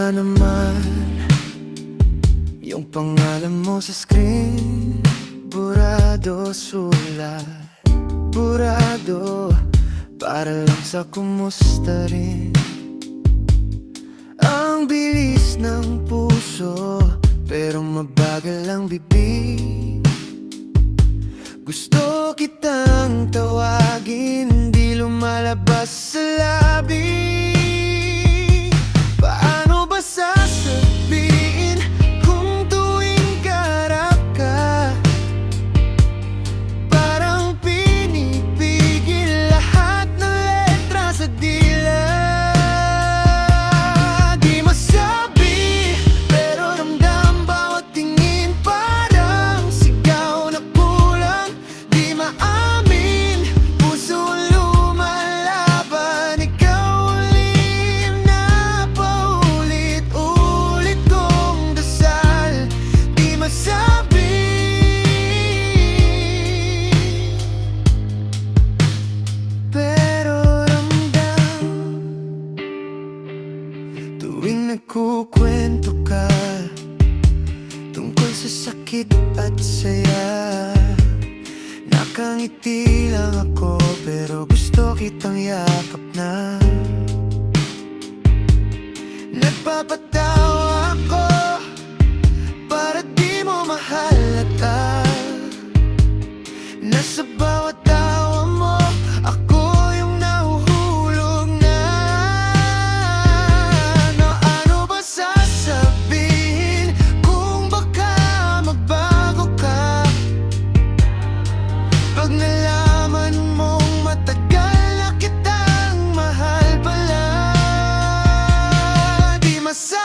na naman yung pangalan mo sa screen. Burado sulat, burado, para lang sa kumusta rin. Ang bilis ng puso, pero mabagal ang bibig. Gusto kitang tawagin, hindi lumalabas sa labi. Paano ba sasabihin kung tuwing kaharap ka, parang pinipigil lahat ng letra sa dila. Di masabi, pero ramdam bawat tingin, parang sigaw na kulang. Di maamin, puso ang lumalaban. Ikaw ang lihim na paulit-ulit kong dasal. Di masabi, pero ramdam. Tuwing nagkukwento ka tungkol sa sakit at saya, nakangiti lang ako, pero gusto kitang yakap na. Nagpapatawa ako para di mo mahalata. Nasa bawat tawa mo, ako yung nahuhulog na. Ano ba sasabihin kung baka magbago ka, pag nalaman mong matagal na kitang mahal pala? Di masabi,